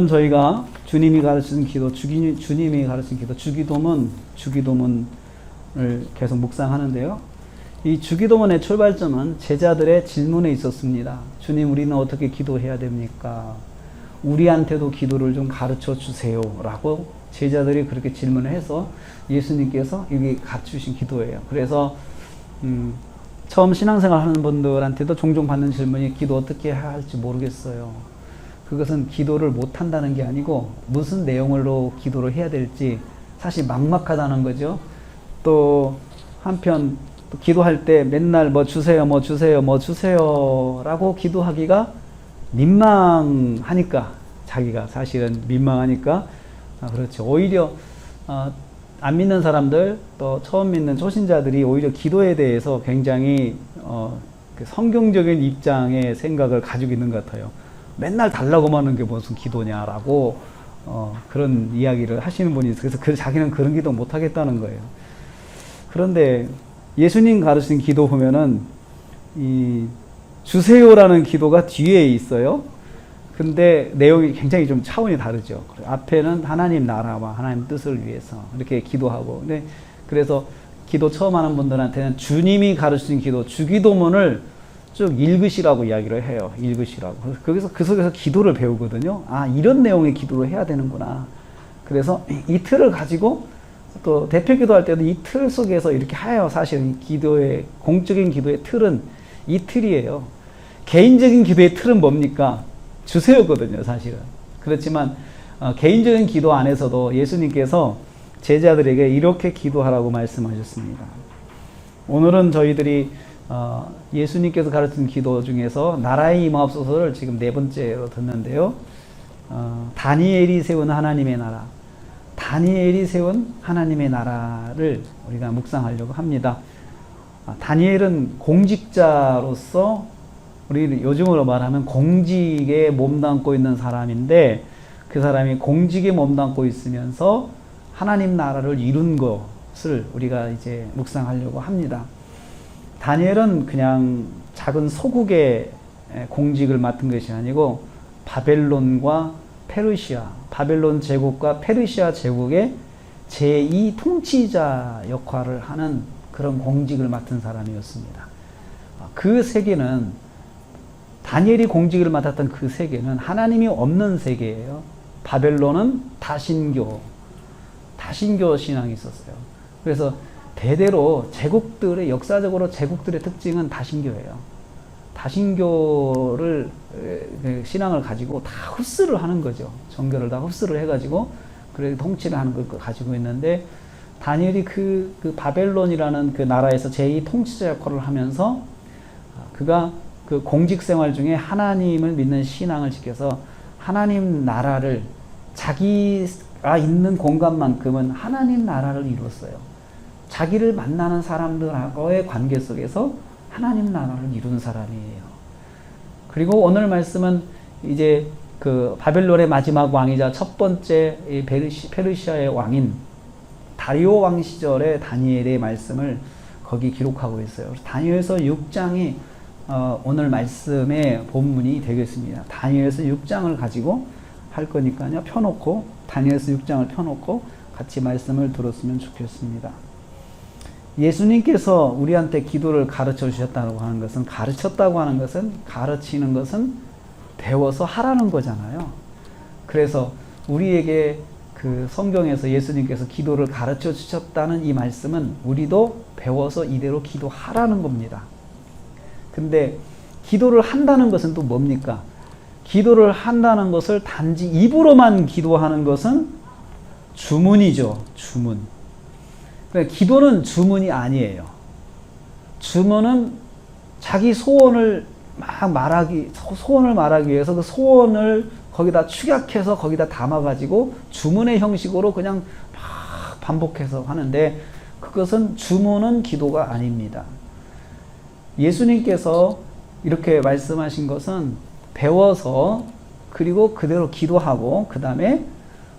오늘은 저희가 주님이 가르치는 기도, 주님이 가르치는 기도, 주기도문을 계속 묵상하는데요. 이 주기도문의 출발점은 제자들의 질문에 있었습니다. 주님, 우리는 어떻게 기도해야 됩니까? 우리한테도 기도를 좀 가르쳐 주세요. 라고 제자들이 그렇게 질문을 해서 예수님께서 여기 갖추신 기도예요. 그래서 처음 신앙생활 하는 분들한테도 종종 받는 질문이 기도 어떻게 해야 할지 모르겠어요. 그것은 기도를 못한다는 게 아니고 무슨 내용으로 기도를 해야 될지 사실 막막하다는 거죠. 또 한편 또 기도할 때 맨날 뭐 주세요 라고 기도하기가 민망하니까, 자기가 사실은 민망하니까 그렇죠. 오히려 안 믿는 사람들, 또 처음 믿는 초신자들이 오히려 기도에 대해서 굉장히 그 성경적인 입장의 생각을 가지고 있는 것 같아요. 맨날 달라고만 하는 게 무슨 기도냐라고 그런 이야기를 하시는 분이 있어요. 그래서 자기는 그런 기도 못 하겠다는 거예요. 그런데 예수님 가르치는 기도 보면은 이 주세요라는 기도가 뒤에 있어요. 근데 내용이 굉장히 좀 차원이 다르죠. 앞에는 하나님 나라와 하나님 뜻을 위해서 이렇게 기도하고, 근데 그래서 기도 처음 하는 분들한테는 주님이 가르치는 기도, 주기도문을 쭉 읽으시라고 이야기를 해요. 읽으시라고. 거기서 그 속에서 기도를 배우거든요. 아, 이런 내용의 기도를 해야 되는구나. 그래서 이 틀을 가지고 또 대표 기도할 때도 이 틀 속에서 이렇게 해요. 사실 기도의, 공적인 기도의 틀은 이 틀이에요. 개인적인 기도의 틀은 뭡니까? 주세요거든요, 사실은. 그렇지만 개인적인 기도 안에서도 예수님께서 제자들에게 이렇게 기도하라고 말씀하셨습니다. 오늘은 저희들이 예수님께서 가르친 기도 중에서 나라의 임하옵소서를 지금 네 번째로 듣는데요. 다니엘이 세운 하나님의 나라, 다니엘이 세운 하나님의 나라를 우리가 묵상하려고 합니다. 다니엘은 공직자로서, 우리 요즘으로 말하면 공직에 몸담고 있는 사람인데, 그 사람이 공직에 몸담고 있으면서 하나님 나라를 이룬 것을 우리가 이제 묵상하려고 합니다. 다니엘은 그냥 작은 소국의 공직을 맡은 것이 아니고 바벨론과 페르시아, 바벨론 제국과 페르시아 제국의 제2 통치자 역할을 하는 그런 공직을 맡은 사람이었습니다. 그 세계는, 다니엘이 공직을 맡았던 그 세계는 하나님이 없는 세계예요. 바벨론은 다신교 신앙이 있었어요. 그래서 대대로 제국들의, 역사적으로 제국들의 특징은 다신교예요. 다신교를, 신앙을 가지고 다 흡수를 하는 거죠. 정교를 다 흡수를 해가지고 그렇게 통치를 하는 걸 가지고 있는데, 다니엘이 그 바벨론이라는 그 나라에서 제2 통치자 역할을 하면서 그가 그 공직 생활 중에 하나님을 믿는 신앙을 지켜서 하나님 나라를, 자기가 있는 공간만큼은 하나님 나라를 이뤘어요. 자기를 만나는 사람들하고의 관계 속에서 하나님 나라를 이룬 사람이에요. 그리고 오늘 말씀은 이제 그 바벨론의 마지막 왕이자 첫 번째 페르시아의 왕인 다리오 왕 시절의 다니엘의 말씀을 거기 기록하고 있어요. 다니엘서 6장이 오늘 말씀의 본문이 되겠습니다. 다니엘서 6장을 가지고 할 거니까요. 펴놓고, 다니엘서 6장을 펴놓고 같이 말씀을 들었으면 좋겠습니다. 예수님께서 우리한테 기도를 가르쳐 주셨다고 하는 것은, 가르쳤다고 하는 것은, 가르치는 것은 배워서 하라는 거잖아요. 그래서 우리에게 그 성경에서 예수님께서 기도를 가르쳐 주셨다는 이 말씀은 우리도 배워서 이대로 기도하라는 겁니다. 근데 기도를 한다는 것은 또 뭡니까? 기도를 한다는 것을 단지 입으로만 기도하는 것은 주문이죠. 주문. 그러니까 기도는 주문이 아니에요. 주문은 자기 소원을 말하기 위해서 그 소원을 거기다 축약해서 거기다 담아가지고 주문의 형식으로 그냥 막 반복해서 하는데, 그것은 주문은 기도가 아닙니다. 예수님께서 이렇게 말씀하신 것은 배워서, 그리고 그대로 기도하고, 그 다음에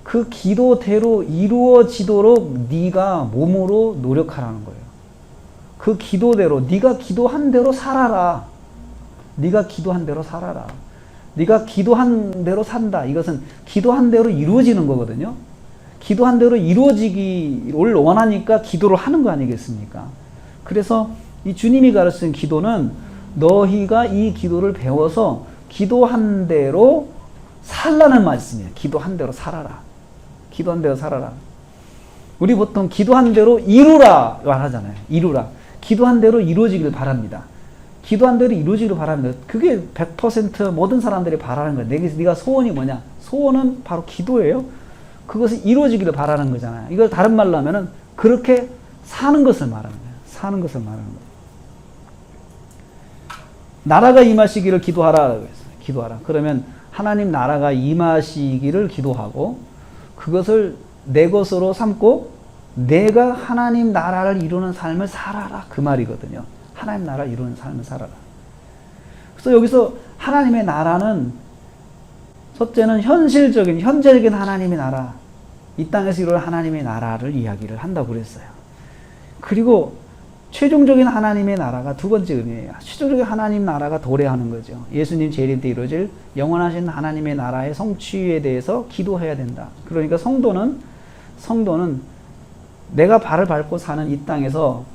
그 기도대로 이루어지도록 네가 몸으로 노력하라는 거예요. 그 기도대로, 네가 기도한 대로 살아라. 네가 기도한 대로 살아라. 네가 기도한 대로 산다. 이것은 기도한 대로 이루어지는 거거든요. 기도한 대로 이루어지기를 원하니까 기도를 하는 거 아니겠습니까? 그래서 이 주님이 가르치는 기도는 너희가 이 기도를 배워서 기도한 대로 살라는 말씀이에요. 기도한 대로 살아라. 기도한 대로 살아라. 우리 보통 기도한 대로 이루라 말하잖아요. 이루라. 기도한 대로 이루어지길 바랍니다. 기도한 대로 이루어지길 바랍니다. 그게 100% 모든 사람들이 바라는 거예요. 네가 소원이 뭐냐? 소원은 바로 기도예요. 그것이 이루어지기를 바라는 거잖아요. 이걸 다른 말로 하면은 그렇게 사는 것을 말하는 거예요. 사는 것을 말하는 거예요. 나라가 임하시기를 기도하라. 기도하라. 그러면 하나님 나라가 임하시기를 기도하고 그것을 내 것으로 삼고 내가 하나님 나라를 이루는 삶을 살아라. 그 말이거든요. 하나님 나라를 이루는 삶을 살아라. 그래서 여기서 하나님의 나라는 첫째는 현재적인 하나님의 나라, 이 땅에서 이루는 하나님의 나라를 이야기를 한다고 그랬어요. 그리고 최종적인 하나님의 나라가 두 번째 의미예요. 최종적인 하나님 나라가 도래하는 거죠. 예수님 재림 때 이루어질 영원하신 하나님의 나라의 성취에 대해서 기도해야 된다. 그러니까 성도는 내가 발을 밟고 사는 이 땅에서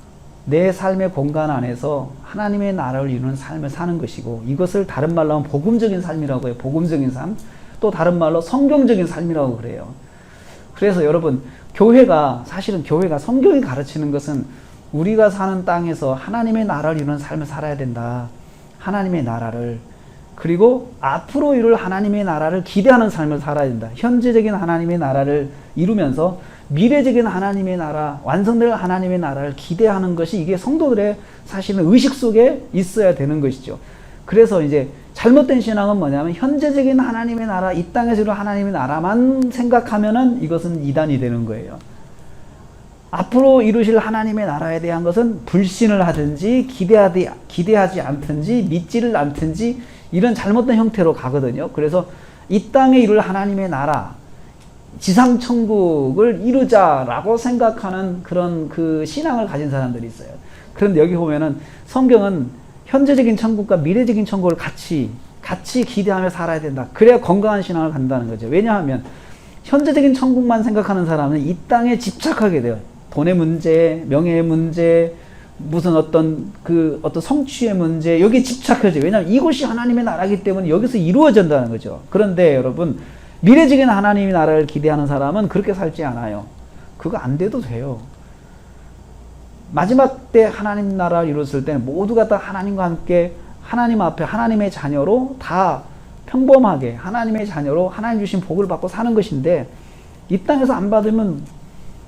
내 삶의 공간 안에서 하나님의 나라를 이루는 삶을 사는 것이고, 이것을 다른 말로 하면 복음적인 삶이라고 해요. 복음적인 삶. 또 다른 말로 성경적인 삶이라고 그래요. 그래서 여러분, 사실은 교회가 성경이 가르치는 것은 우리가 사는 땅에서 하나님의 나라를 이루는 삶을 살아야 된다. 하나님의 나라를. 그리고 앞으로 이룰 하나님의 나라를 기대하는 삶을 살아야 된다. 현재적인 하나님의 나라를 이루면서 미래적인 하나님의 나라, 완성될 하나님의 나라를 기대하는 것이 이게 성도들의 사실은 의식 속에 있어야 되는 것이죠. 그래서 이제 잘못된 신앙은 뭐냐면 현재적인 하나님의 나라, 이 땅에서 이룰 하나님의 나라만 생각하면은 이것은 이단이 되는 거예요. 앞으로 이루실 하나님의 나라에 대한 것은 불신을 하든지 기대하지 않든지 믿지를 않든지 이런 잘못된 형태로 가거든요. 그래서 이 땅에 이룰 하나님의 나라, 지상천국을 이루자라고 생각하는 그런 그 신앙을 가진 사람들이 있어요. 그런데 여기 보면은 성경은 현재적인 천국과 미래적인 천국을 같이 기대하며 살아야 된다. 그래야 건강한 신앙을 간다는 거죠. 왜냐하면 현재적인 천국만 생각하는 사람은 이 땅에 집착하게 돼요. 돈의 문제, 명예의 문제, 무슨 어떤 성취의 문제, 여기에 집착하죠. 왜냐하면 이곳이 하나님의 나라이기 때문에 여기서 이루어진다는 거죠. 그런데 여러분, 미래적인 하나님의 나라를 기대하는 사람은 그렇게 살지 않아요. 그거 안 돼도 돼요. 마지막 때 하나님 나라를 이뤘을 때는 모두가 다 하나님과 함께 하나님 앞에 하나님의 자녀로 다 평범하게 하나님의 자녀로 하나님 주신 복을 받고 사는 것인데, 이 땅에서 안 받으면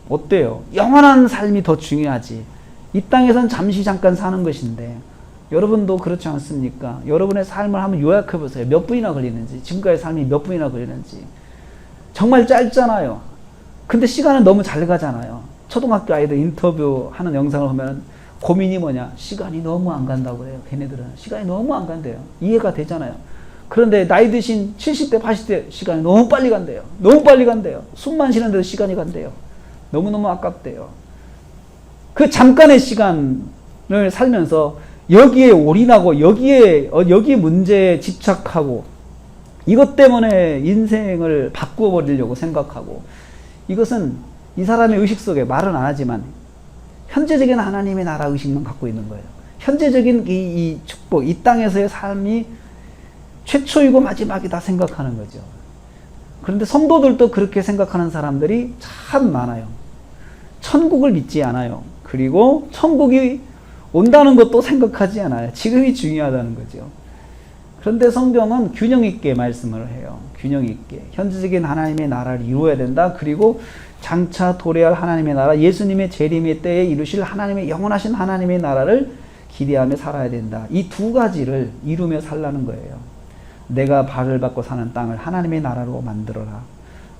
어때요? 영원한 삶이 더 중요하지. 이 땅에선 잠깐 사는 것인데, 여러분도 그렇지 않습니까? 여러분의 삶을 한번 요약해 보세요. 몇 분이나 걸리는지, 지금까지 삶이 몇 분이나 걸리는지. 정말 짧잖아요. 근데 시간은 너무 잘 가잖아요. 초등학교 아이들 인터뷰하는 영상을 보면 고민이 뭐냐? 시간이 너무 안 간다고 해요. 걔네들은 시간이 너무 안 간대요. 이해가 되잖아요. 그런데 나이 드신 70대, 80대 시간이 너무 빨리 간대요. 너무 빨리 간대요. 숨만 쉬는데도 시간이 간대요. 너무너무 아깝대요. 그 잠깐의 시간을 살면서 여기에 올인하고 여기에 문제에 집착하고 이것 때문에 인생을 바꾸어 버리려고 생각하고, 이것은 이 사람의 의식 속에 말은 안 하지만 현재적인 하나님의 나라 의식만 갖고 있는 거예요. 현재적인 이 축복, 이 땅에서의 삶이 최초이고 마지막이다 생각하는 거죠. 그런데 성도들도 그렇게 생각하는 사람들이 참 많아요. 천국을 믿지 않아요. 그리고 천국이 온다는 것도 생각하지 않아요. 지금이 중요하다는 거죠. 그런데 성경은 균형 있게 말씀을 해요. 균형 있게. 현재적인 하나님의 나라를 이루어야 된다. 그리고 장차 도래할 하나님의 나라, 예수님의 재림의 때에 이루실 하나님의 영원하신 하나님의 나라를 기대하며 살아야 된다. 이 두 가지를 이루며 살라는 거예요. 내가 발을 받고 사는 땅을 하나님의 나라로 만들어라.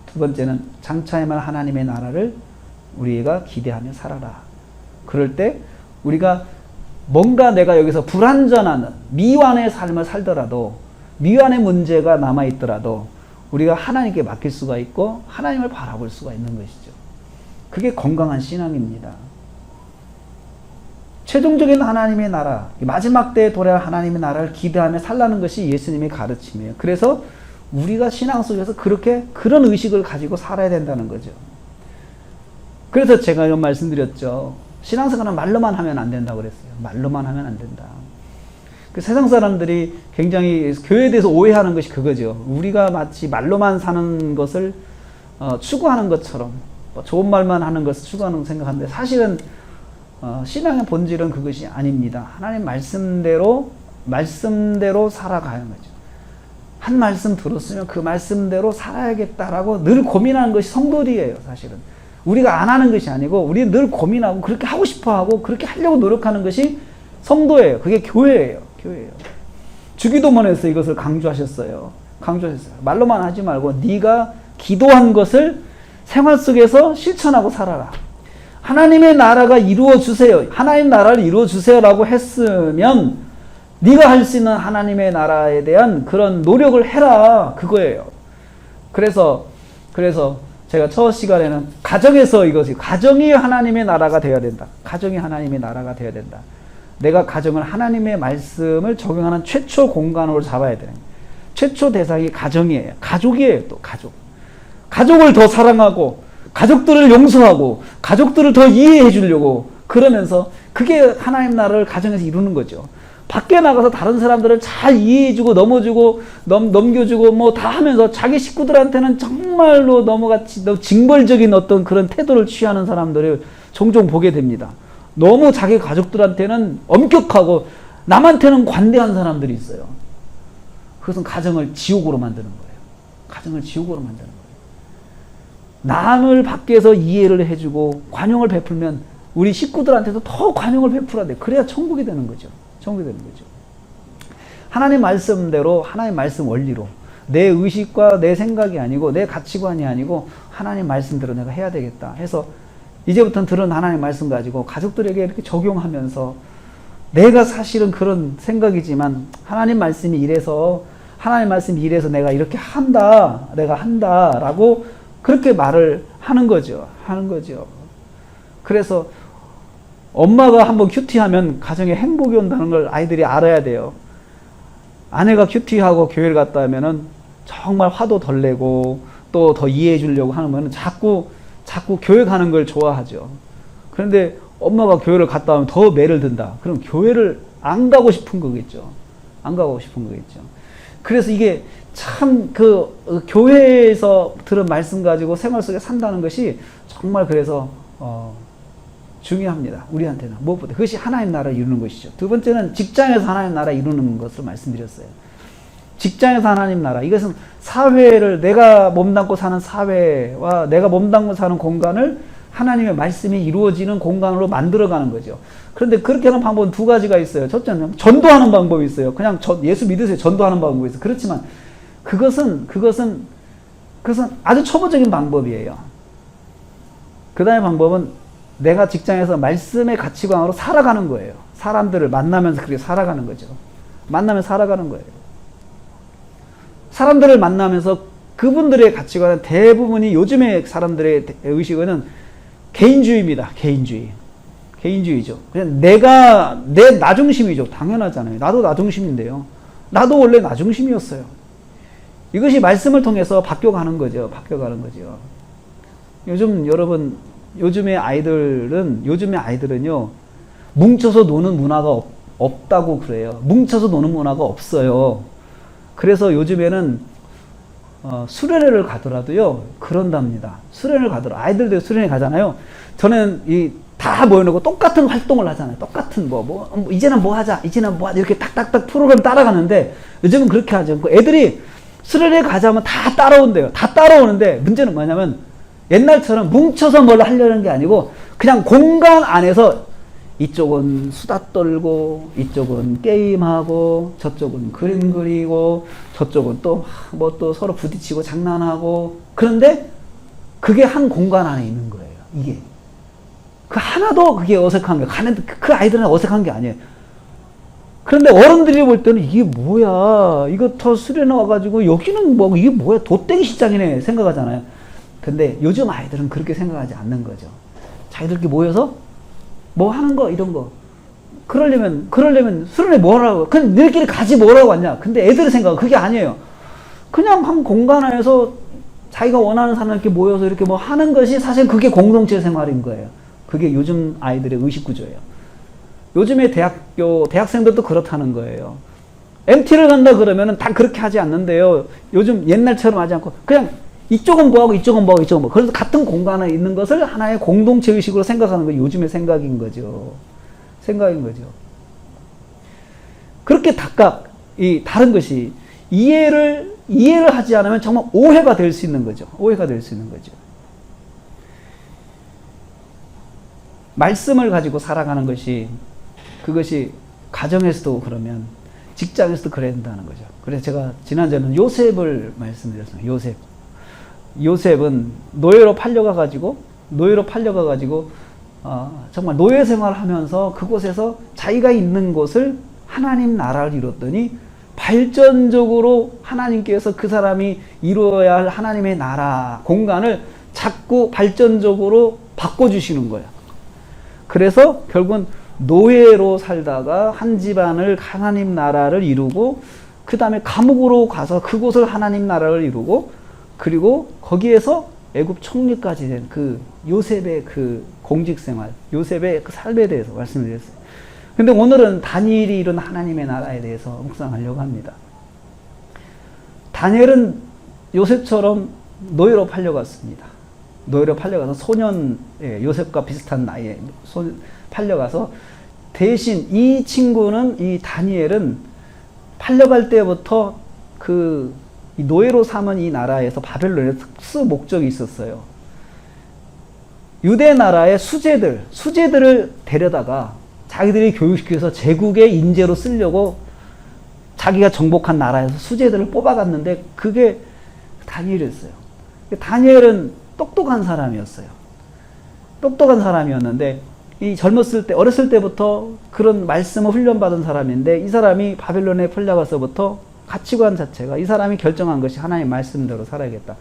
두 번째는 장차 임할 하나님의 나라를 우리가 기대하며 살아라. 그럴 때 우리가 뭔가 내가 여기서 불완전한 미완의 삶을 살더라도, 미완의 문제가 남아있더라도 우리가 하나님께 맡길 수가 있고 하나님을 바라볼 수가 있는 것이죠. 그게 건강한 신앙입니다. 최종적인 하나님의 나라, 마지막 때에 도래할 하나님의 나라를 기대하며 살라는 것이 예수님의 가르침이에요. 그래서 우리가 신앙 속에서 그런 의식을 가지고 살아야 된다는 거죠. 그래서 제가 이런 말씀드렸죠. 신앙생활은 말로만 하면 안 된다고 그랬어요. 말로만 하면 안 된다. 그 세상 사람들이 굉장히 교회에 대해서 오해하는 것이 그거죠. 우리가 마치 말로만 사는 것을 추구하는 것처럼 좋은 말만 하는 것을 추구하는 생각하는데 사실은 신앙의 본질은 그것이 아닙니다. 하나님 말씀대로 살아가는 거죠. 한 말씀 들었으면 그 말씀대로 살아야겠다라고 늘 고민하는 것이 성도들이에요. 사실은 우리가 안 하는 것이 아니고 우리는 늘 고민하고 그렇게 하고 싶어하고 그렇게 하려고 노력하는 것이 성도예요. 그게 교회예요. 주기도문에서 이것을 강조하셨어요. 말로만 하지 말고 네가 기도한 것을 생활 속에서 실천하고 살아라. 하나님의 나라가 이루어주세요. 하나님 나라를 이루어주세요라고 했으면 네가 할 수 있는 하나님의 나라에 대한 그런 노력을 해라. 그거예요. 그래서 제가 첫 시간에는 가정이 하나님의 나라가 되어야 된다. 가정이 하나님의 나라가 되어야 된다. 내가 가정을 하나님의 말씀을 적용하는 최초 공간으로 잡아야 되는 최초 대상이 가정이에요. 가족이에요. 또 가족을 더 사랑하고 가족들을 용서하고 가족들을 더 이해해 주려고 그러면서 그게 하나님 나라를 가정에서 이루는 거죠. 밖에 나가서 다른 사람들을 잘 이해해주고 넘겨주고 뭐 다 하면서 자기 식구들한테는 정말로 너무 징벌적인 어떤 그런 태도를 취하는 사람들을 종종 보게 됩니다. 너무 자기 가족들한테는 엄격하고 남한테는 관대한 사람들이 있어요. 그것은 가정을 지옥으로 만드는 거예요. 남을 밖에서 이해를 해주고 관용을 베풀면 우리 식구들한테도 더 관용을 베풀어야 돼. 그래야 천국이 되는 거죠. 하나님 말씀대로, 하나님 말씀 원리로 내 의식과 내 생각이 아니고 내 가치관이 아니고 하나님 말씀대로 내가 해야 되겠다 해서 이제부터는 들은 하나님 말씀 가지고 가족들에게 이렇게 적용하면서 내가 사실은 그런 생각이지만 하나님 말씀이 이래서 내가 이렇게 내가 한다라고 그렇게 말을 하는 거죠. 그래서 엄마가 한번 큐티하면 가정에 행복이 온다는 걸 아이들이 알아야 돼요. 아내가 큐티하고 교회를 갔다 하면은 정말 화도 덜 내고 또 더 이해해 주려고 하면 자꾸 교회 가는 걸 좋아하죠. 그런데 엄마가 교회를 갔다 오면 더 매를 든다. 그럼 교회를 안 가고 싶은 거겠죠. 그래서 이게 참 교회에서 들은 말씀 가지고 생활 속에 산다는 것이 정말 그래서 중요합니다. 우리한테는 무엇보다 그것이 하나님 나라를 이루는 것이죠. 두 번째는 직장에서 하나님 나라 이루는 것을 말씀드렸어요. 직장에서 하나님 나라, 이것은 사회를, 내가 몸담고 사는 사회와 내가 몸담고 사는 공간을 하나님의 말씀이 이루어지는 공간으로 만들어가는 거죠. 그런데 그렇게 하는 방법은 두 가지가 있어요. 첫째는 전도하는 방법이 있어요. 그냥 예수 믿으세요. 전도하는 방법이 있어요. 그렇지만 그것은 아주 초보적인 방법이에요. 그 다음에 방법은 내가 직장에서 말씀의 가치관으로 살아가는 거예요. 사람들을 만나면서 그렇게 살아가는 거죠. 사람들을 만나면서 그분들의 가치관은 대부분이 요즘의 사람들의 의식은 개인주의입니다. 개인주의죠. 그냥 내 나중심이죠. 당연하잖아요. 나도 나중심인데요. 나도 원래 나중심이었어요. 이것이 말씀을 통해서 바뀌어가는 거죠. 요즘의 아이들은요, 뭉쳐서 노는 문화가 없다고 그래요. 뭉쳐서 노는 문화가 없어요. 그래서 요즘에는 수련회를 가더라도요, 그런답니다. 아이들도 수련회 가잖아요. 저는 다 모여놓고 똑같은 활동을 하잖아요. 똑같은 이제는 뭐 하자, 이렇게 딱딱딱 프로그램 따라가는데 요즘은 그렇게 하지 않고 애들이 수련회 가자면 다 따라온대요. 다 따라오는데 문제는 뭐냐면 옛날처럼 뭉쳐서 뭘 하려는 게 아니고 그냥 공간 안에서 이쪽은 수다 떨고 이쪽은 게임하고 저쪽은 그림 그리고 저쪽은 또 서로 부딪히고 장난하고, 그런데 그게 한 공간 안에 있는 거예요. 이게 하나도 그게 어색한 거예요. 그 아이들은 어색한 게 아니에요. 그런데 어른들이 볼 때는 이게 뭐야, 이거 더 수련회 와가지고 여기는 이게 뭐야, 돗대기 시장이네 생각하잖아요. 근데 요즘 아이들은 그렇게 생각하지 않는 거죠. 자기들끼리 모여서 뭐 하는 거, 이런 거. 그러려면 수련회 뭐라고, 그냥 너희끼리 같이 뭐라고 왔냐. 근데 애들의 생각은 그게 아니에요. 그냥 한 공간 안에서 자기가 원하는 사람들끼리 모여서 이렇게 뭐 하는 것이 사실 그게 공동체 생활인 거예요. 그게 요즘 아이들의 의식 구조예요. 요즘의 대학생들도 그렇다는 거예요. MT를 간다 그러면은 다 그렇게 하지 않는데요. 요즘 옛날처럼 하지 않고 그냥 이쪽은 뭐하고 이쪽은 뭐하고 이쪽은 뭐. 그래서 같은 공간에 있는 것을 하나의 공동체 의식으로 생각하는 게 요즘의 생각인 거죠. 그렇게 각각 이 다른 것이 이해를 하지 않으면 정말 오해가 될 수 있는 거죠. 말씀을 가지고 살아가는 것이 그것이 가정에서도 그러면 직장에서도 그래야 된다는 거죠. 그래서 제가 지난주에는 요셉을 말씀드렸습니다. 요셉은 노예로 팔려가가지고 정말 노예 생활을 하면서 그곳에서 자기가 있는 곳을 하나님 나라를 이뤘더니 발전적으로 하나님께서 그 사람이 이루어야 할 하나님의 나라 공간을 자꾸 발전적으로 바꿔주시는 거예요. 그래서 결국은 노예로 살다가 한 집안을 하나님 나라를 이루고 그 다음에 감옥으로 가서 그곳을 하나님 나라를 이루고 그리고 거기에서 애굽 총리까지 된 그 요셉의 그 공직생활, 요셉의 그 삶에 대해서 말씀드렸어요. 근데 오늘은 다니엘이 이룬 하나님의 나라에 대해서 묵상하려고 합니다. 다니엘은 요셉처럼 노예로 팔려갔습니다. 노예로 팔려가서 소년, 요셉과 비슷한 나이에 팔려가서 대신 이 친구는, 이 다니엘은 팔려갈 때부터 이 노예로 삼은 이 나라에서 바벨론에 특수 목적이 있었어요. 유대 나라의 수제들을 데려다가 자기들이 교육시켜서 제국의 인재로 쓰려고 자기가 정복한 나라에서 수제들을 뽑아갔는데 그게 다니엘이었어요. 다니엘은 똑똑한 사람이었는데 이 어렸을 때부터 그런 말씀을 훈련받은 사람인데 이 사람이 바벨론에 풀려가서부터 가치관 자체가 이 사람이 결정한 것이 하나님 말씀대로 살아야겠다.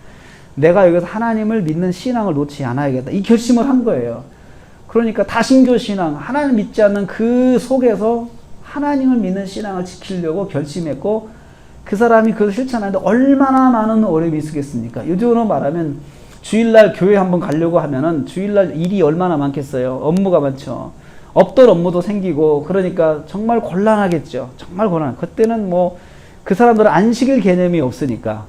내가 여기서 하나님을 믿는 신앙을 놓지 않아야겠다. 이 결심을 한 거예요. 그러니까 다신교 신앙, 하나님 믿지 않는 그 속에서 하나님을 믿는 신앙을 지키려고 결심했고 그 사람이 그걸 실천하는데 얼마나 많은 어려움이 있겠습니까? 요즘으로 말하면 주일날 교회 한번 가려고 하면은 주일날 일이 얼마나 많겠어요. 업무가 많죠. 없던 업무도 생기고 그러니까 정말 곤란하겠죠. 그때는 뭐 그 사람들은 안식일 개념이 없으니까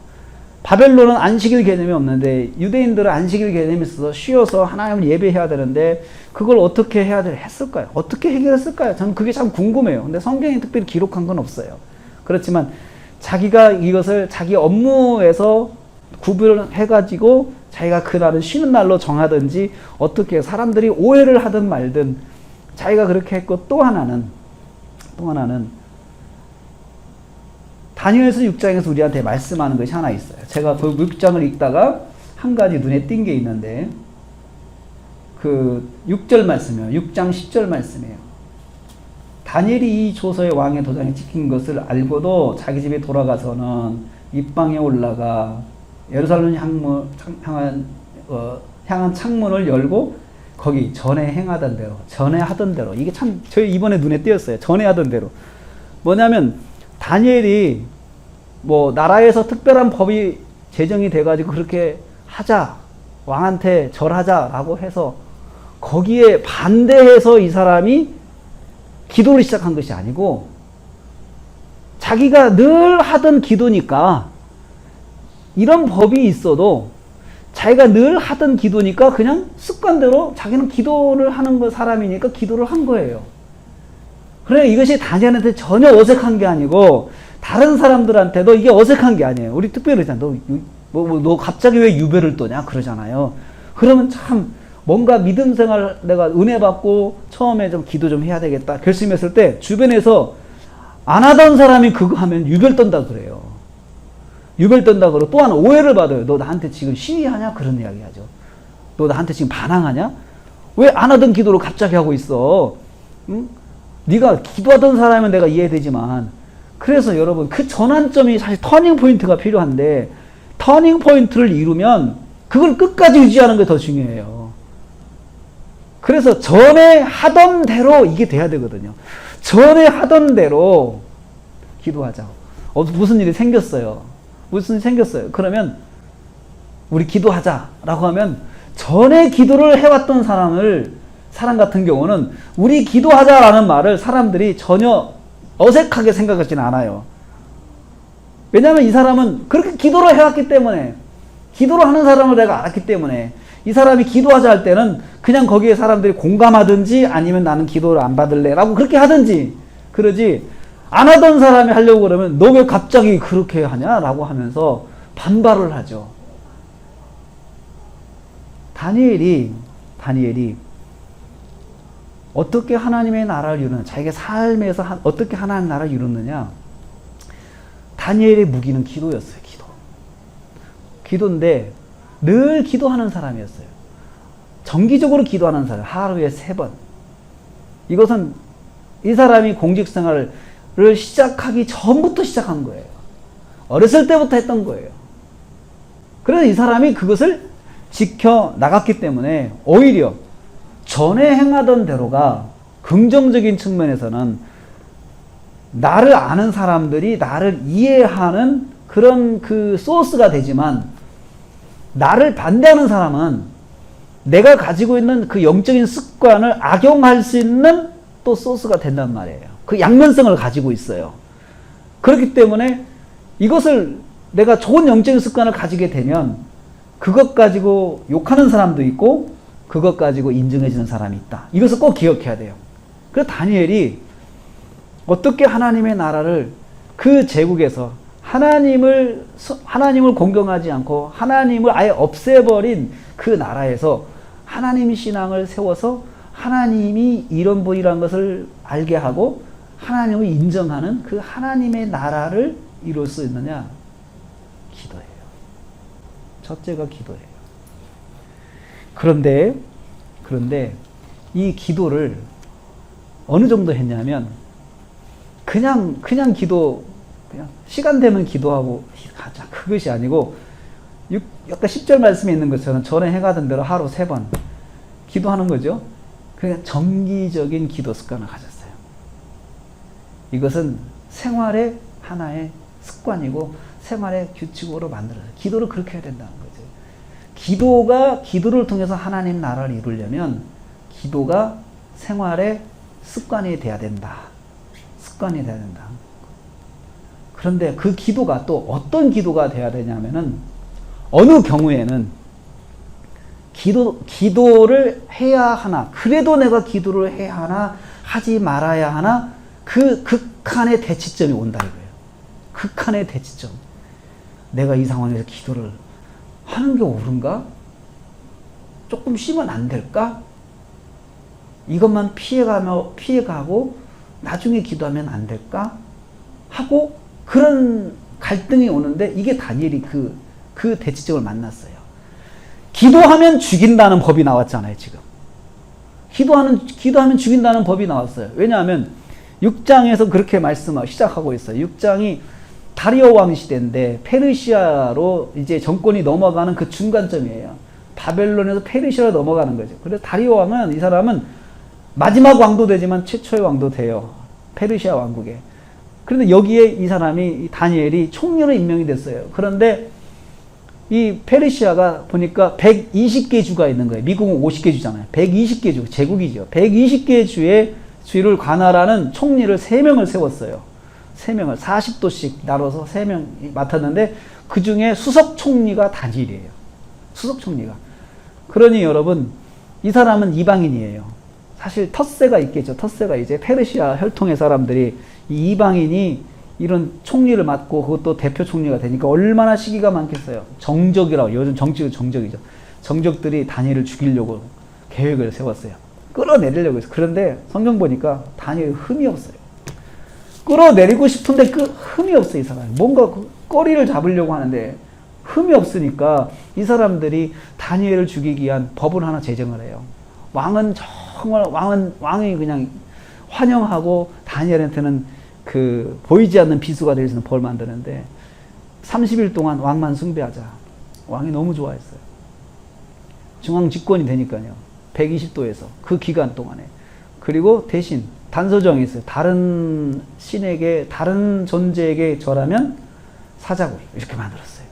바벨론은 안식일 개념이 없는데 유대인들은 안식일 개념이 있어서 쉬어서 하나님을 예배해야 되는데 그걸 어떻게 했을까요? 어떻게 해결했을까요? 저는 그게 참 궁금해요. 근데 성경이 특별히 기록한 건 없어요. 그렇지만 자기가 이것을 자기 업무에서 구분을 해가지고 자기가 그날은 쉬는 날로 정하든지 어떻게 사람들이 오해를 하든 말든 자기가 그렇게 했고 또 하나는 다니엘서 6장에서 우리한테 말씀하는 것이 하나 있어요. 제가 그 6장을 읽다가 한 가지 눈에 띈 게 있는데 그 6절 말씀이에요. 6장 10절 말씀이에요. 다니엘이 이 조서의 왕의 도장에 찍힌 것을 알고도 자기 집에 돌아가서는 입방에 올라가 예루살렘 향한 창문을 열고 거기 전에 하던 대로 이게 참 저희 이번에 눈에 띄었어요. 전에 하던 대로 뭐냐면 다니엘이 뭐 나라에서 특별한 법이 제정이 돼가지고 그렇게 하자 왕한테 절하자라고 해서 거기에 반대해서 이 사람이 기도를 시작한 것이 아니고 자기가 늘 하던 기도니까 이런 법이 있어도 자기가 늘 하던 기도니까 그냥 습관대로 자기는 기도를 하는 사람이니까 기도를 한 거예요. 그래 이것이 다니엘한테 전혀 어색한 게 아니고 다른 사람들한테도 이게 어색한 게 아니에요. 우리 특별히 너 갑자기 왜 유배를 떠냐 그러잖아요. 그러면 참 뭔가 믿음 생활 내가 은혜 받고 처음에 좀 기도 좀 해야 되겠다 결심했을 때 주변에서 안 하던 사람이 그거 하면 유별 떤다 그래요. 유별 떤다 그러고 또한 오해를 받아요. 너 나한테 지금 시위하냐 그런 이야기 하죠. 너 나한테 지금 반항하냐? 왜 안 하던 기도를 갑자기 하고 있어? 응? 네가 기도하던 사람은 내가 이해되지만 그래서 여러분 그 전환점이 사실 터닝 포인트가 필요한데 터닝 포인트를 이루면 그걸 끝까지 유지하는 게 더 중요해요. 그래서 전에 하던 대로 이게 돼야 되거든요. 전에 하던 대로 기도하자. 무슨 일이 생겼어요. 무슨 일이 생겼어요. 그러면 우리 기도하자라고 하면 전에 기도를 해왔던 사람 같은 경우는 우리 기도하자라는 말을 사람들이 전혀 어색하게 생각하지는 않아요. 왜냐하면 이 사람은 그렇게 기도를 해왔기 때문에, 기도를 하는 사람을 내가 알았기 때문에, 이 사람이 기도하자 할 때는 그냥 거기에 사람들이 공감하든지 아니면 나는 기도를 안 받을래 라고 그렇게 하든지 그러지, 안 하던 사람이 하려고 그러면 너 왜 갑자기 그렇게 하냐 라고 하면서 반발을 하죠. 다니엘이 어떻게 하나님의 나라를 이루느냐, 자기의 삶에서 어떻게 하나님의 나라를 이루느냐, 다니엘의 무기는 기도였어요. 기도인데 늘 기도하는 사람이었어요. 정기적으로 기도하는 사람, 하루에 3번. 이것은 이 사람이 공직생활을 시작하기 전부터 시작한 거예요. 어렸을 때부터 했던 거예요. 그래서 이 사람이 그것을 지켜나갔기 때문에 오히려 전에 행하던 대로가 긍정적인 측면에서는 나를 아는 사람들이 나를 이해하는 그런 그 소스가 되지만, 나를 반대하는 사람은 내가 가지고 있는 그 영적인 습관을 악용할 수 있는 또 소스가 된단 말이에요. 그 양면성을 가지고 있어요. 그렇기 때문에 이것을 내가 좋은 영적인 습관을 가지게 되면 그것 가지고 욕하는 사람도 있고 그것 가지고 인정해 주는 사람이 있다. 이것을 꼭 기억해야 돼요. 그래서 다니엘이 어떻게 하나님의 나라를 그 제국에서 하나님을 공경하지 않고 하나님을 아예 없애버린 그 나라에서 하나님의 신앙을 세워서 하나님이 이런 분이라는 것을 알게 하고 하나님을 인정하는 그 하나님의 나라를 이룰 수 있느냐? 기도예요. 첫째가 기도예요. 그런데 이 기도를 어느 정도 했냐면 그냥 기도, 그냥 시간 되면 기도하고 가자, 그것이 아니고 아까 10절 말씀에 있는 것처럼 전에 해가던 대로 하루 3번 기도하는 거죠. 그냥 정기적인 기도 습관을 가졌어요. 이것은 생활의 하나의 습관이고 생활의 규칙으로 만들어요. 기도를 그렇게 해야 된다는 거죠. 기도를 통해서 하나님 나라를 이루려면 기도가 생활의 습관이 돼야 된다. 습관이 돼야 된다. 그런데 그 기도가 또 어떤 기도가 돼야 되냐면은 어느 경우에는 기도를 해야 하나, 그래도 내가 기도를 해야 하나, 하지 말아야 하나, 그 극한의 대치점이 온다 이거예요. 극한의 대치점. 내가 이 상황에서 기도를 하는 게 옳은가? 조금 쉬면 안 될까? 이것만 피해가고 나중에 기도하면 안 될까? 하고 그런 갈등이 오는데 이게 다니엘이 그 대치점을 만났어요. 기도하면 죽인다는 법이 나왔잖아요, 지금. 기도하면 죽인다는 법이 나왔어요. 왜냐하면 6장에서 그렇게 시작하고 있어요. 6장이 다리오 왕 시대인데 페르시아로 이제 정권이 넘어가는 그 중간점이에요. 바벨론에서 페르시아로 넘어가는 거죠. 그래서 다리오 왕은, 이 사람은 마지막 왕도 되지만 최초의 왕도 돼요. 페르시아 왕국에. 그런데 여기에 이 사람이, 다니엘이 총리로 임명이 됐어요. 그런데 이 페르시아가 보니까 120개 주가 있는 거예요. 미국은 50개 주잖아요. 120개 주, 제국이죠. 120개 주를 관할하는 총리를 3명을 세웠어요. 3명을 40도씩 나눠서 3명이 맡았는데 그 중에 수석 총리가 다니엘이에요. 수석 총리가. 그러니 여러분, 이 사람은 이방인이에요. 사실 텃세가 있겠죠. 텃세가 이제 페르시아 혈통의 사람들이 이 이방인이 이런 총리를 맡고 그것도 대표 총리가 되니까 얼마나 시기가 많겠어요. 정적이라고, 요즘 정치가 정적이죠. 정적들이 다니엘을 죽이려고 계획을 세웠어요. 끌어내리려고 했어요. 그런데 성경 보니까 다니엘 흠이 없어요. 끌어내리고 싶은데 그 흠이 없어요, 이 사람이. 뭔가 그 꼬리를 잡으려고 하는데 흠이 없으니까 이 사람들이 다니엘을 죽이기 위한 법을 하나 제정을 해요. 왕은 정말, 왕이 그냥 환영하고 다니엘한테는 그 보이지 않는 비수가 될 수 있는 법을 만드는데 30일 동안 왕만 숭배하자. 왕이 너무 좋아했어요. 중앙 집권이 되니까요. 120도에서 그 기간 동안에. 그리고 대신 단서정이 있어요. 다른 신에게, 다른 존재에게 절하면 사자고리 이렇게 만들었어요.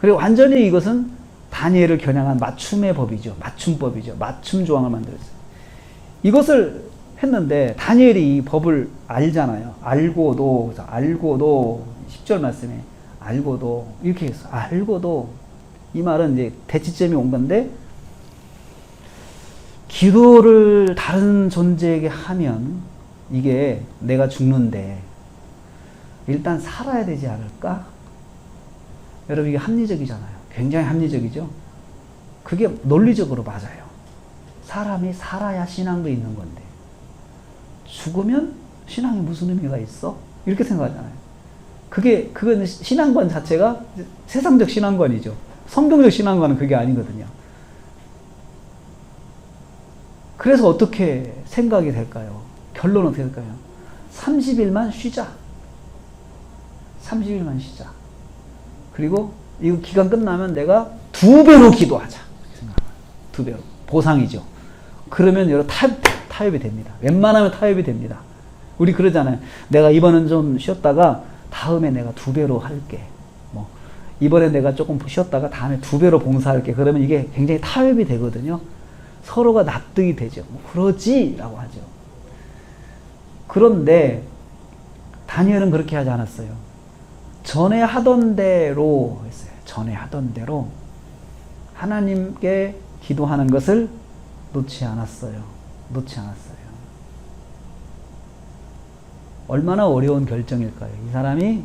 그리고 완전히 이것은 다니엘을 겨냥한 맞춤의 법이죠. 맞춤법이죠. 맞춤 조항을 만들었어요. 이것을 했는데 다니엘이 이 법을 알잖아요. 알고도 10절 말씀에 알고도 이렇게 했어. 알고도 이 말은 이제 대치점이 온 건데 기도를 다른 존재에게 하면 이게 내가 죽는데 일단 살아야 되지 않을까? 여러분 이게 합리적이잖아요. 굉장히 합리적이죠. 그게 논리적으로 맞아요. 사람이 살아야 신앙도 있는 건데 죽으면 신앙이 무슨 의미가 있어? 이렇게 생각하잖아요. 그건 신앙관 자체가 세상적 신앙관이죠. 성경적 신앙관은 그게 아니거든요. 그래서 어떻게 생각이 될까요? 결론은 어떻게 될까요? 30일만 쉬자. 30일만 쉬자. 그리고 이 기간 끝나면 내가 2배로 기도하자. 2배로. 보상이죠. 그러면 여러 타협이 됩니다. 웬만하면 타협이 됩니다. 우리 그러잖아요. 내가 이번엔 좀 쉬었다가 다음에 내가 2배로 할게. 이번에 내가 조금 쉬었다가 다음에 2배로 봉사할게. 그러면 이게 굉장히 타협이 되거든요. 서로가 납득이 되죠. 그러지라고 하죠. 그런데 다니엘은 그렇게 하지 않았어요. 전에 하던 대로 했어요. 전에 하던 대로 하나님께 기도하는 것을 놓지 않았어요. 놓지 않았어요. 얼마나 어려운 결정일까요? 이 사람이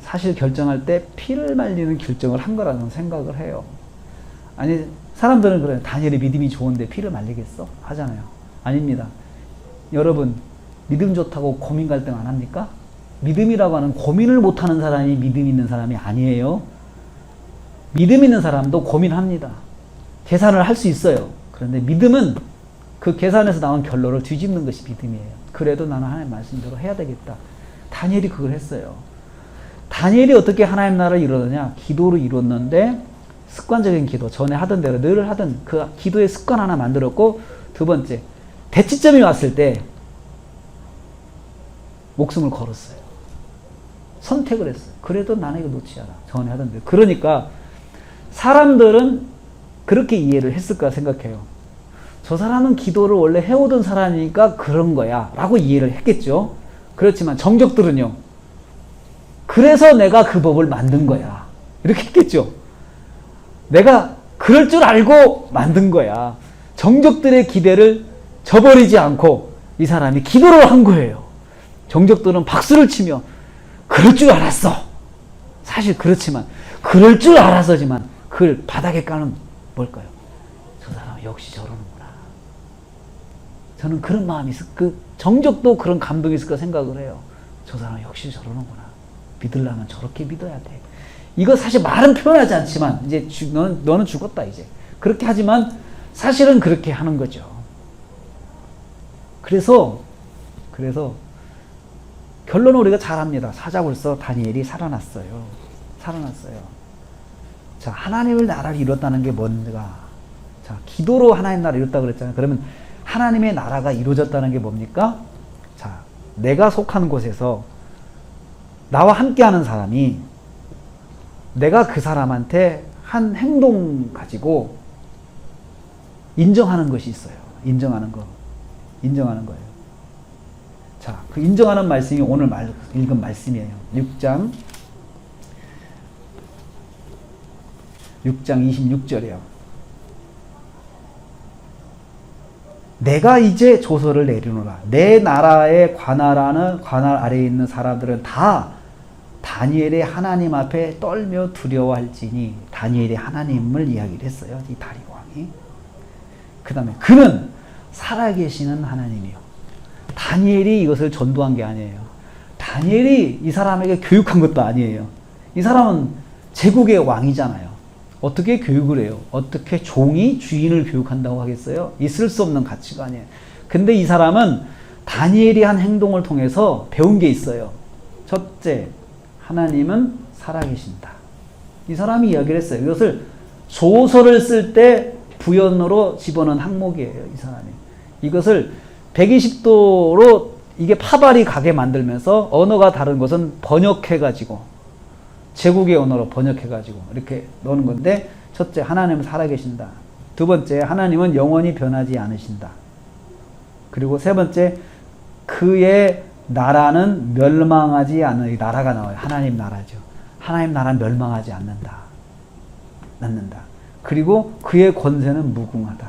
사실 결정할 때 피를 말리는 결정을 한 거라는 생각을 해요. 아니, 사람들은 그래요. 다니엘이 믿음이 좋은데 피를 말리겠어? 하잖아요. 아닙니다. 여러분, 믿음 좋다고 고민 갈등 안 합니까? 믿음이라고 하는 고민을 못하는 사람이 믿음 있는 사람이 아니에요. 믿음 있는 사람도 고민합니다. 계산을 할 수 있어요. 그런데 믿음은 그 계산에서 나온 결론을 뒤집는 것이 믿음이에요. 그래도 나는 하나님 말씀대로 해야 되겠다. 다니엘이 그걸 했어요. 다니엘이 어떻게 하나님 나라를 이루느냐? 기도로 이뤘는데 습관적인 기도, 전에 하던 대로 늘 하던 그 기도의 습관 하나 만들었고, 두 번째, 대치점이 왔을 때 목숨을 걸었어요. 선택을 했어요. 그래도 나는 이거 놓지 않아. 전에 하던 대로. 그러니까 사람들은 그렇게 이해를 했을까 생각해요. 저 사람은 기도를 원래 해오던 사람이니까 그런 거야 라고 이해를 했겠죠. 그렇지만 정적들은요, 그래서 내가 그 법을 만든 거야 이렇게 했겠죠. 내가 그럴 줄 알고 만든 거야. 정적들의 기대를 저버리지 않고 이 사람이 기도를 한 거예요. 정적들은 박수를 치며 그럴 줄 알았어. 사실 그렇지만 그럴 줄 알았어지만 그걸 바닥에 까는 뭘까요? 저 사람 역시 저러는구나. 저는 그런 마음이 있을, 그 정적도 그런 감동이 있을까 생각을 해요. 저 사람 역시 저러는구나. 믿으려면 저렇게 믿어야 돼. 이거 사실 말은 표현하지 않지만 이제 너는 죽었다 이제. 그렇게 하지만 사실은 그렇게 하는 거죠. 그래서 결론은 우리가 잘 압니다. 사자굴서 다니엘이 살아났어요. 살아났어요. 자, 하나님의 나라를 이뤘다는 게 뭔가? 자, 기도로 하나님 나라를 이뤘다고 그랬잖아요. 그러면 하나님의 나라가 이루어졌다는 게 뭡니까? 자, 내가 속한 곳에서 나와 함께하는 사람이 내가 그 사람한테 한 행동 가지고 인정하는 것이 있어요. 인정하는 거. 인정하는 거예요. 자, 그 인정하는 말씀이 오늘 읽은 말씀이에요. 6장 26절이에요. 내가 이제 조서를 내리노라. 내 나라의 관할 아래에 있는 사람들은 다 다니엘의 하나님 앞에 떨며 두려워할지니, 다니엘의 하나님을 이야기를 했어요. 이 다리 왕이. 그 다음에 그는 살아계시는 하나님이요. 다니엘이 이것을 전도한 게 아니에요. 다니엘이 이 사람에게 교육한 것도 아니에요. 이 사람은 제국의 왕이잖아요. 어떻게 교육을 해요? 어떻게 종이 주인을 교육한다고 하겠어요? 있을 수 없는 가치관이에요. 근데 이 사람은 다니엘이 한 행동을 통해서 배운 게 있어요. 첫째, 하나님은 살아계신다. 이 사람이 이야기를 했어요. 이것을 조서를 쓸 때 부연으로 집어넣은 항목이에요, 이 사람이. 이것을 120도로 이게 파발이 가게 만들면서 언어가 다른 것은 번역해가지고, 제국의 언어로 번역해가지고 이렇게 넣는 건데, 첫째, 하나님은 살아계신다. 두 번째, 하나님은 영원히 변하지 않으신다. 그리고 세 번째, 그의 나라는 멸망하지 않는, 이 나라가 나와요. 하나님 나라죠. 하나님 나라는 멸망하지 않는다. 그리고 그의 권세는 무궁하다.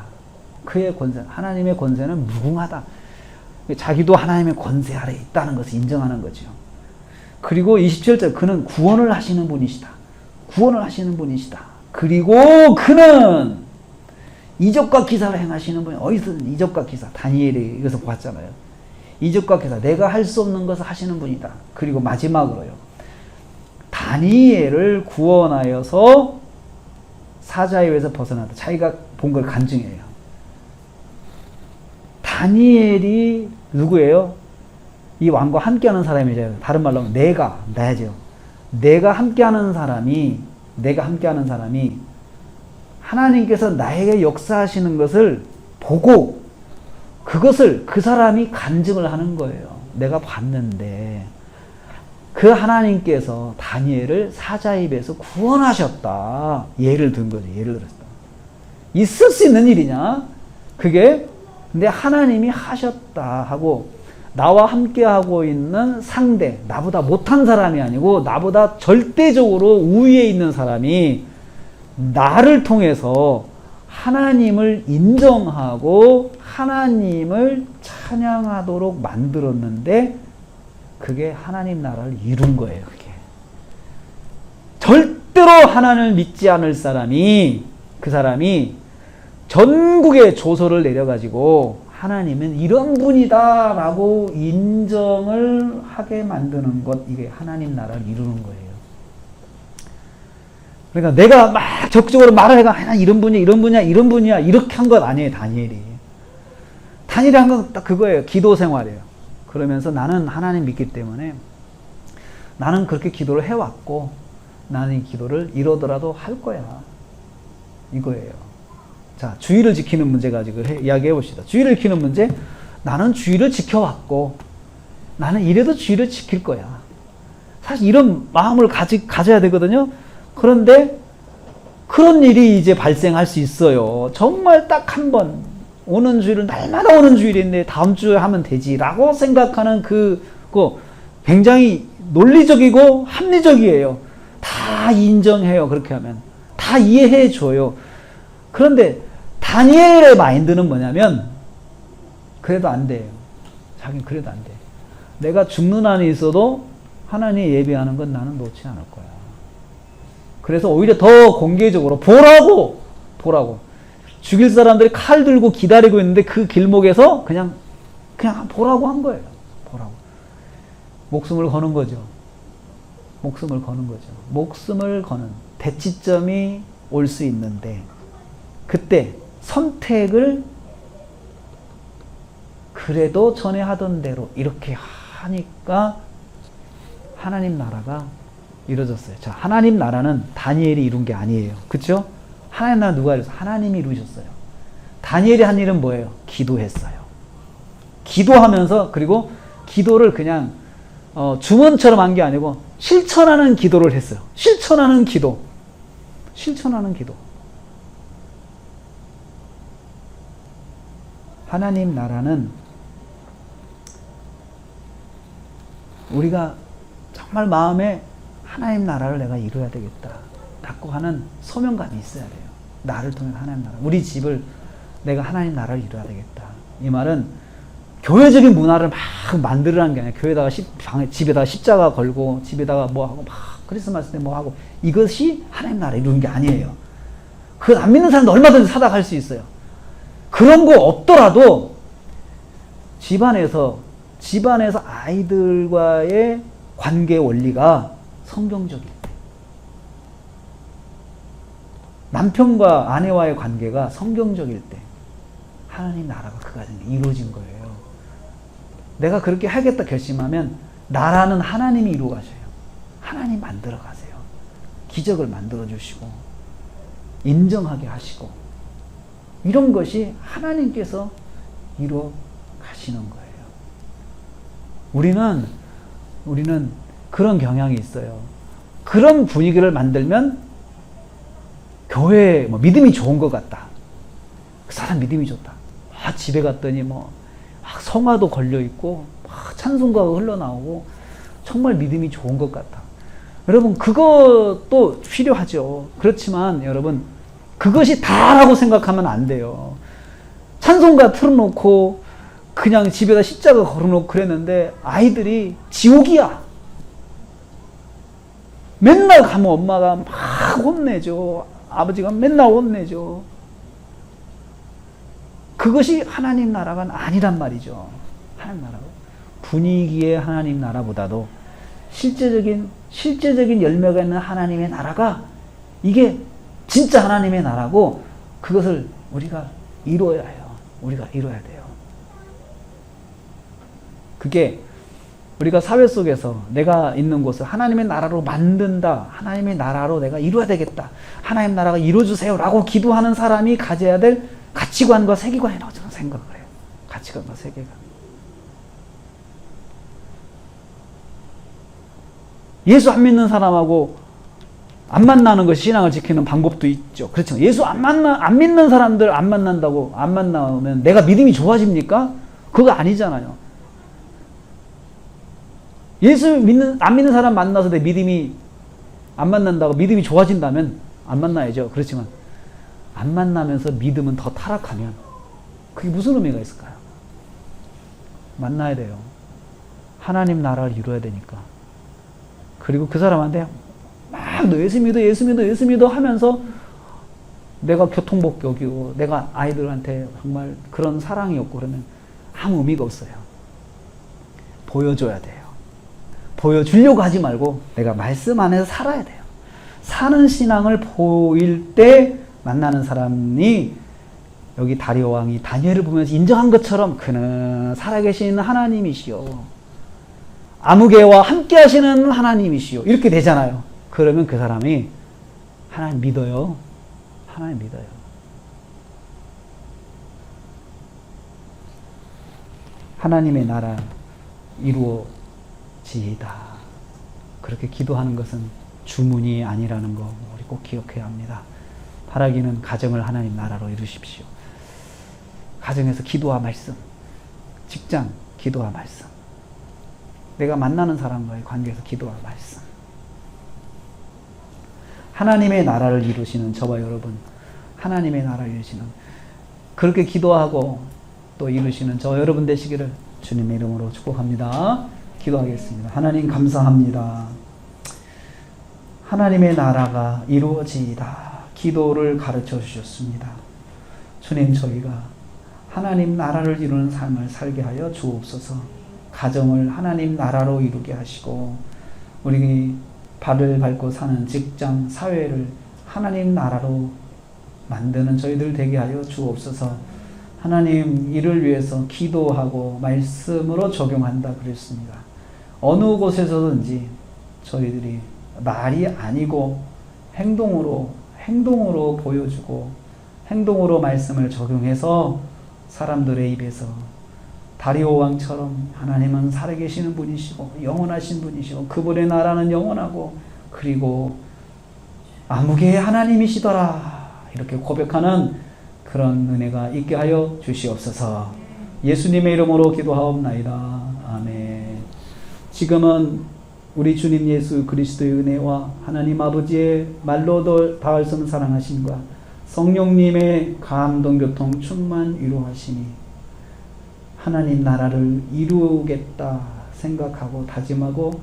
그의 권세, 하나님의 권세는 무궁하다. 자기도 하나님의 권세 아래에 있다는 것을 인정하는 거죠. 그리고 27절, 그는 구원을 하시는 분이시다. 구원을 하시는 분이시다. 그리고 그는 이적과 기사를 행하시는 분이, 어디서 이적과 기사, 다니엘이 이것을 보았잖아요. 이적과 기사, 내가 할 수 없는 것을 하시는 분이다. 그리고 마지막으로요, 다니엘을 구원하여서 사자의 외에서 벗어났다. 자기가 본 걸 간증해요. 다니엘이 누구예요? 이 왕과 함께하는 사람이죠. 다른 말로 하면 나죠. 내가 함께하는 사람이 하나님께서 나에게 역사하시는 것을 보고 그것을 그 사람이 간증을 하는 거예요. 내가 봤는데 그 하나님께서 다니엘을 사자의 입에서 구원하셨다. 예를 든 거죠. 예를 들었다. 있을 수 있는 일이냐? 그게 근데 하나님이 하셨다 하고, 나와 함께 하고 있는 상대, 나보다 못한 사람이 아니고 나보다 절대적으로 우위에 있는 사람이 나를 통해서 하나님을 인정하고 하나님을 찬양하도록 만들었는데, 그게 하나님 나라를 이룬 거예요. 그게 절대로 하나님을 믿지 않을 사람이, 그 사람이 전국에 조서를 내려가지고 하나님은 이런 분이다 라고 인정을 하게 만드는 것, 이게 하나님 나라를 이루는 거예요. 그러니까 내가 막 적극적으로 말을 해가 이런 분이야 이렇게 한 것 아니에요. 다니엘이 한 건 딱 그거예요. 기도 생활이에요. 그러면서 나는 하나님 믿기 때문에 나는 그렇게 기도를 해왔고 나는 이 기도를 이러더라도 할 거야. 이거예요. 자, 주의를 지키는 문제 가지고 이야기해 봅시다. 주의를 지키는 문제. 나는 주의를 지켜왔고 나는 이래도 주의를 지킬 거야. 사실 이런 마음을 가져야 되거든요. 그런데 그런 일이 이제 발생할 수 있어요. 정말 딱 한 번 오는 주일은 날마다 오는 주일인데 다음 주에 하면 되지라고 생각하는 그거 굉장히 논리적이고 합리적이에요. 다 인정해요. 그렇게 하면 다 이해해 줘요. 그런데 다니엘의 마인드는 뭐냐면 그래도 안 돼요. 자기는 그래도 안 돼. 내가 죽는 한이 있어도 하나님 예배하는 건 나는 놓지 않을 거야. 그래서 오히려 더 공개적으로 보라고 죽일 사람들이 칼 들고 기다리고 있는데 그 길목에서 그냥 보라고 한 거예요. 보라고. 목숨을 거는 거죠. 목숨을 거는 대치점이 올 수 있는데 그때 선택을 그래도 전에 하던 대로 이렇게 하니까 하나님 나라가 이루어졌어요. 자, 하나님 나라는 다니엘이 이룬 게 아니에요. 그렇죠? 하나님 나라 누가 이루었어요? 하나님이 이루셨어요. 다니엘이 한 일은 뭐예요? 기도했어요. 기도하면서 그리고 기도를 그냥 주문처럼 한 게 아니고 실천하는 기도를 했어요. 실천하는 기도. 하나님 나라는 우리가 정말 마음에 하나님 나라를 내가 이루어야 되겠다 라고 하는 소명감이 있어야 돼요. 나를 통해 하나님 나라, 우리 집을 내가 하나님 나라를 이루어야 되겠다. 이 말은 교회적인 문화를 막 만들으라는 게 아니라 교회다가 집에다가 십자가 걸고 집에다가 뭐 하고 막 크리스마스 때 뭐 하고 이것이 하나님 나라 이루는 게 아니에요. 그건 안 믿는 사람도 얼마든지 사닥할 수 있어요. 그런 거 없더라도 집안에서 아이들과의 관계 원리가 성경적일 때, 남편과 아내와의 관계가 성경적일 때 하나님 나라가 그 가정에 이루어진 거예요. 내가 그렇게 하겠다 결심하면 나라는 하나님이 이루어 가셔요. 하나님 만들어 가세요. 기적을 만들어 주시고 인정하게 하시고 이런 것이 하나님께서 이루어 가시는 거예요. 우리는 그런 경향이 있어요. 그런 분위기를 만들면 교회 믿음이 좋은 것 같다. 그 사람 믿음이 좋다. 집에 갔더니 성화도 걸려 있고 찬송가가 흘러나오고 정말 믿음이 좋은 것 같다. 여러분, 그것도 필요하죠. 그렇지만 여러분, 그것이 다라고 생각하면 안 돼요. 찬송가 틀어놓고 그냥 집에다 십자가 걸어놓고 그랬는데 아이들이 지옥이야. 맨날 가면 엄마가 막 혼내죠. 아버지가 맨날 혼내죠. 그것이 하나님 나라가 아니란 말이죠. 하나님 나라. 분위기의 하나님 나라보다도 실제적인 열매가 있는 하나님의 나라가 이게 진짜 하나님의 나라고, 그것을 우리가 이루어야 해요. 우리가 이루어야 돼요. 그게 우리가 사회 속에서 내가 있는 곳을 하나님의 나라로 만든다. 하나님의 나라로 내가 이루어야 되겠다. 하나님 나라가 이루어주세요 라고 기도하는 사람이 가져야 될 가치관과 세계관이라고 저는 생각을 해요. 가치관과 세계관. 예수 안 믿는 사람하고 안 만나는 것이 신앙을 지키는 방법도 있죠. 그렇죠. 예수 안 믿는 사람들 안 만나면 내가 믿음이 좋아집니까? 그거 아니잖아요. 안 믿는 사람 만나서 내 믿음이 안 만난다고 믿음이 좋아진다면 안 만나야죠. 그렇지만 안 만나면서 믿음은 더 타락하면 그게 무슨 의미가 있을까요? 만나야 돼요. 하나님 나라를 이루어야 되니까. 그리고 그 사람한테 막 너 예수 믿어 하면서 내가 교통복귀고 내가 아이들한테 정말 그런 사랑이 없고 그러면 아무 의미가 없어요. 보여줘야 돼요. 보여주려고 하지 말고 내가 말씀 안에서 살아야 돼요. 사는 신앙을 보일 때 만나는 사람이 여기 다리오 왕이 다니엘을 보면서 인정한 것처럼 그는 살아계신 하나님이시요, 아무개와 함께 하시는 하나님이시요, 이렇게 되잖아요. 그러면 그 사람이 하나님 믿어요. 하나님 믿어요. 하나님의 나라 이루어지이다. 그렇게 기도하는 것은 주문이 아니라는 거 우리 꼭 기억해야 합니다. 바라기는 가정을 하나님 나라로 이루십시오. 가정에서 기도와 말씀, 직장 기도와 말씀, 내가 만나는 사람과의 관계에서 기도와 말씀. 하나님의 나라를 이루시는 저와 여러분, 하나님의 나라를 이루시는, 그렇게 기도하고 또 이루시는 저와 여러분 되시기를 주님의 이름으로 축복합니다. 기도하겠습니다. 하나님 감사합니다. 하나님의 나라가 이루어지이다. 기도를 가르쳐 주셨습니다. 주님, 저희가 하나님 나라를 이루는 삶을 살게 하여 주옵소서. 가정을 하나님 나라로 이루게 하시고 우리 발을 밟고 사는 직장, 사회를 하나님 나라로 만드는 저희들 되게 하여 주옵소서. 하나님, 이를 위해서 기도하고 말씀으로 적용한다 그랬습니다. 어느 곳에서든지 저희들이 말이 아니고 행동으로 보여주고 행동으로 말씀을 적용해서 사람들의 입에서 다리오 왕처럼 하나님은 살아계시는 분이시고 영원하신 분이시고 그분의 나라는 영원하고 그리고 아무개의 하나님이시더라, 이렇게 고백하는 그런 은혜가 있게 하여 주시옵소서. 예수님의 이름으로 기도하옵나이다. 아멘. 지금은 우리 주님 예수 그리스도의 은혜와 하나님 아버지의 말로도 닿을 수 없는 사랑하심과 성령님의 감동 교통 충만 위로하심이 하나님 나라를 이루겠다 생각하고 다짐하고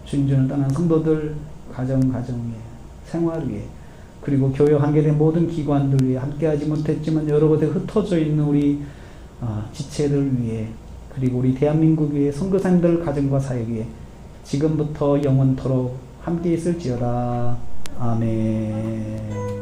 주님을 떠난 성도들 가정 위에, 생활 위에, 그리고 교회 관계된 모든 기관들 위에, 함께하지 못했지만 여러 곳에 흩어져 있는 우리 지체들 위에, 그리고 우리 대한민국 위에 선교사님들 가정과 사역 위에 지금부터 영원토록 함께 있을지어다. 아멘.